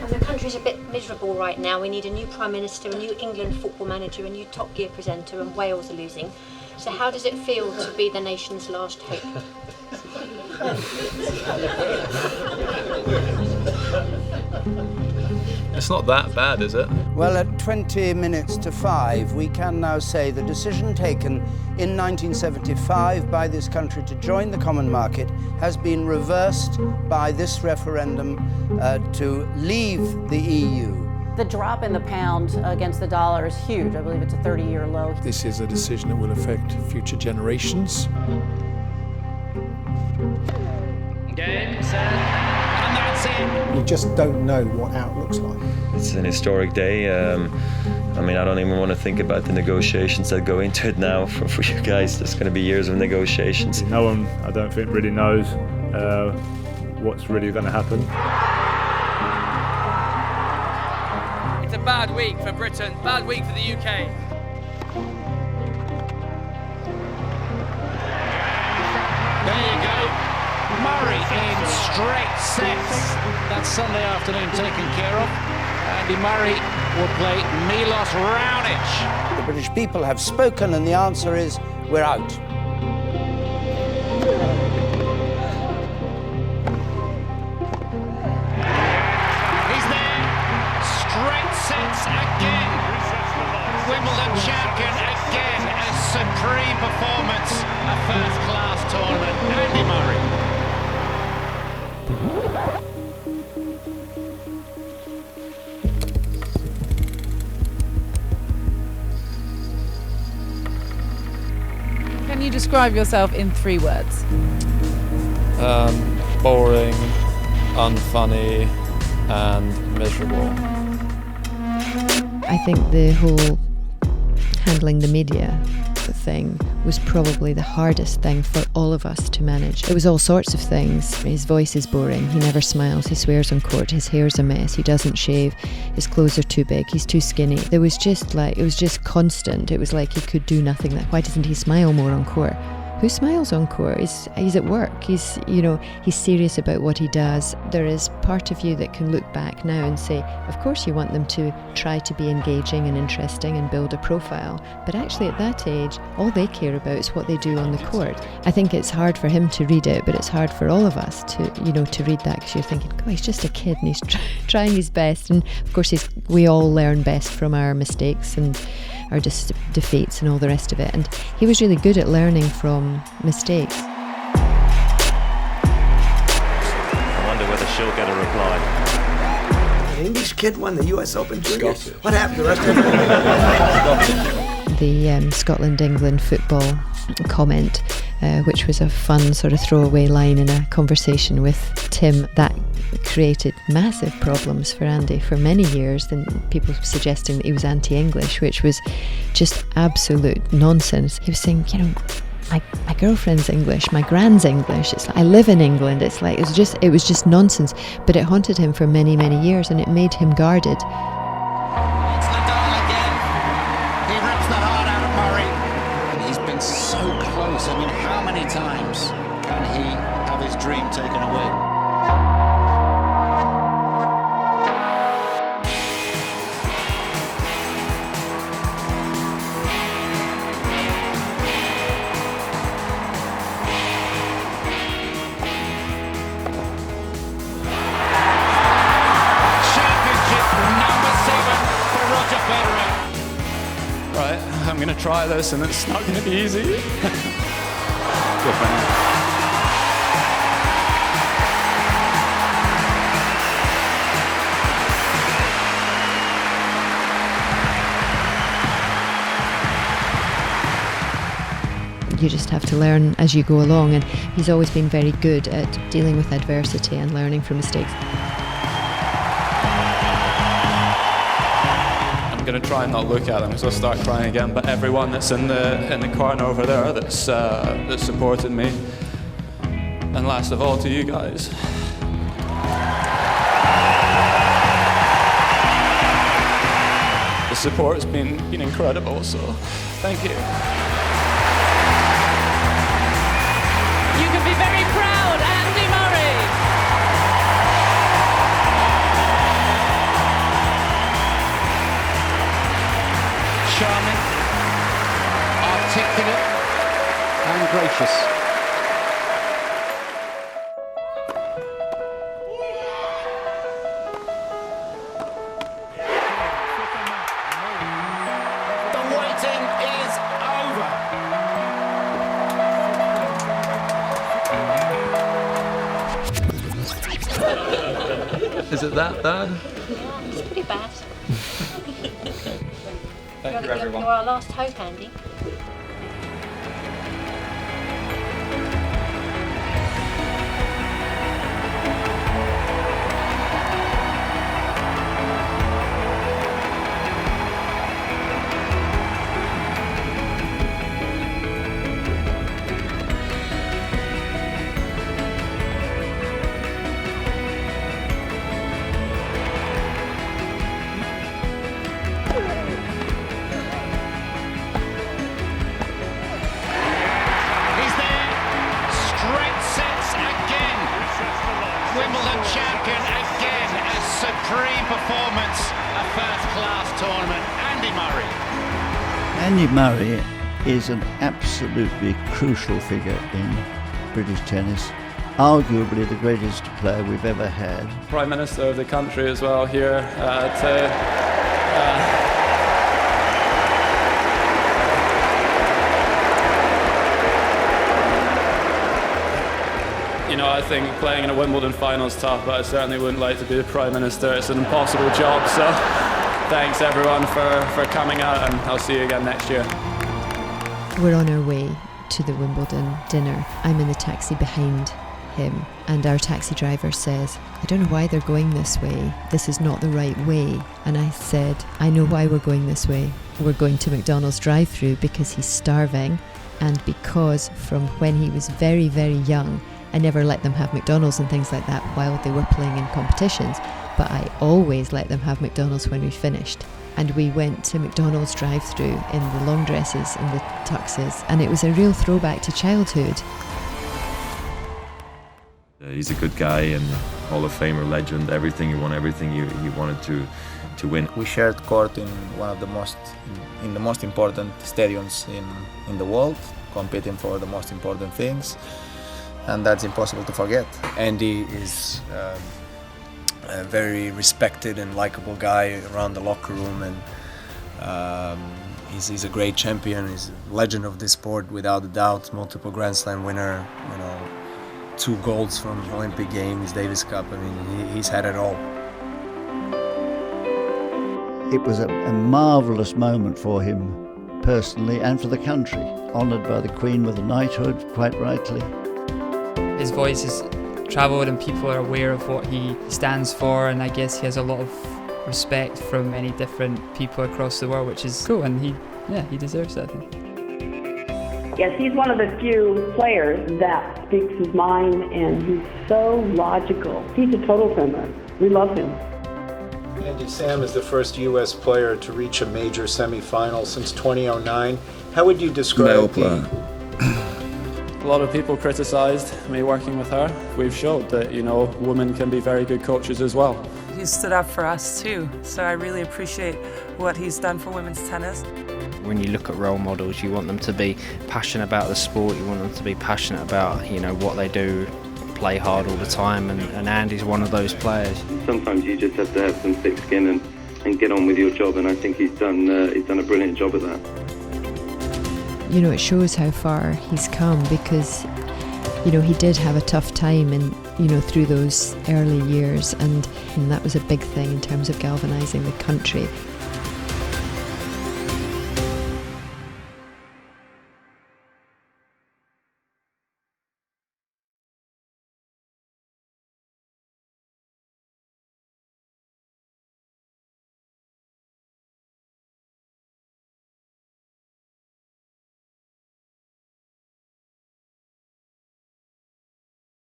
And the country's a bit miserable right now. We need a new Prime Minister, a new England football manager, a new Top Gear presenter, and Wales are losing. So how does it feel to be the nation's last hope? It's not that bad, is it? Well, at 20 minutes to 5, we can now say the decision taken in 1975 by this country to join the common market has been reversed by this referendum to leave the EU. The drop in the pound against the dollar is huge. I believe it's a 30-year low. This is a decision that will affect future generations. Game, set, and that's it. We just don't know what out looks like. It's an historic day. I mean, I don't even want to think about the negotiations that go into it now for you guys. There's going to be years of negotiations. No one, I don't think, really knows what's really going to happen. It's a bad week for Britain, bad week for the UK. There you go. Murray in straight sets. That's Sunday afternoon taken care of. Andy Murray will play Milos Raonic. The British people have spoken, and the answer is we're out. He's there. Straight sets again. Wimbledon champion again. A supreme performance. A first-class tournament. Andy Murray. Can you describe yourself in 3 words? Boring, unfunny, and miserable. I think the whole handling the media thing was probably the hardest thing for all of us to manage. It was all sorts of things. His voice is boring, he never smiles, he swears on court, his hair's a mess, he doesn't shave, his clothes are too big, he's too skinny. There was just like, it was just constant. It was like he could do nothing. Why doesn't he smile more on court? Who smiles on court? He's at work. He's serious about what he does. There is part of you that can look back now and say, of course you want them to try to be engaging and interesting and build a profile. But actually at that age, all they care about is what they do on the court. I think it's hard for him to read it, but it's hard for all of us to read that, because you're thinking, oh, he's just a kid and he's trying his best. And of course we all learn best from our mistakes and our defeats and all the rest of it. And he was really good at learning from mistakes. I wonder whether she'll get a reply. An English kid won the US Open Juniors. Scottish. What happened to the rest of The Scotland-England football comment, which was a fun sort of throwaway line in a conversation with Tim, that created massive problems for Andy for many years, and people suggesting that he was anti-English, which was just absolute nonsense. He was saying, my girlfriend's English, my grand's English, it's like, I live in England. It's like, it was just nonsense, but it haunted him for many, many years, and it made him guarded. It's Nadal again. He rips the heart out of Murray. And he's been so close. I mean, how many times can he have his dream taken away? Right, I'm going to try this and it's not going to be easy. Good for now. You just have to learn as you go along, and he's always been very good at dealing with adversity and learning from mistakes. I'm going to try and not look at them because I'll start crying again, but everyone that's in the corner over there that's supported me, and last of all to you guys. The support's been incredible, so thank you. You can be very proud, Andy Murray. Is it that bad? Yeah, it's pretty bad. Thank you, everyone. You're our last hope, Andy. Wimbledon champion again, a supreme performance, a first-class tournament. Andy Murray. Andy Murray is an absolutely crucial figure in British tennis, arguably the greatest player we've ever had. Prime Minister of the country as well here You know, I think playing in a Wimbledon final is tough, but I certainly wouldn't like to be the Prime Minister. It's an impossible job, so thanks everyone for coming out, and I'll see you again next year. We're on our way to the Wimbledon dinner. I'm in the taxi behind him, and our taxi driver says, I don't know why they're going this way. This is not the right way. And I said, I know why we're going this way. We're going to McDonald's drive-through because he's starving, and because from when he was very, very young, I never let them have McDonald's and things like that while they were playing in competitions, but I always let them have McDonald's when we finished. And we went to McDonald's drive-through in the long dresses and the tuxes, and it was a real throwback to childhood. He's a good guy and Hall of Famer, legend, everything he won, everything he wanted to win. We shared court in one of the most important stadiums in the world, competing for the most important things. And that's impossible to forget. Andy is a very respected and likable guy around the locker room, and he's a great champion. He's a legend of this sport without a doubt. Multiple Grand Slam winner, 2 golds from Olympic Games, Davis Cup. I mean, he's had it all. It was a marvellous moment for him personally and for the country. Honoured by the Queen with a knighthood, quite rightly. His voice has travelled and people are aware of what he stands for, and I guess he has a lot of respect from many different people across the world, which is cool, and he deserves that, I think. Yes, he's one of the few players that speaks his mind, and he's so logical. He's a total swimmer. We love him. Andy, Sam is the first U.S. player to reach a major semi-final since 2009. How would you describe A lot of people criticised me working with her. We've showed that, women can be very good coaches as well. He stood up for us too, so I really appreciate what he's done for women's tennis. When you look at role models, you want them to be passionate about the sport, you want them to be passionate about, what they do, play hard all the time, and Andy's one of those players. Sometimes you just have to have some thick skin and get on with your job, and I think he's done a brilliant job at that. It shows how far he's come because, he did have a tough time and, through those early years, and that was a big thing in terms of galvanising the country.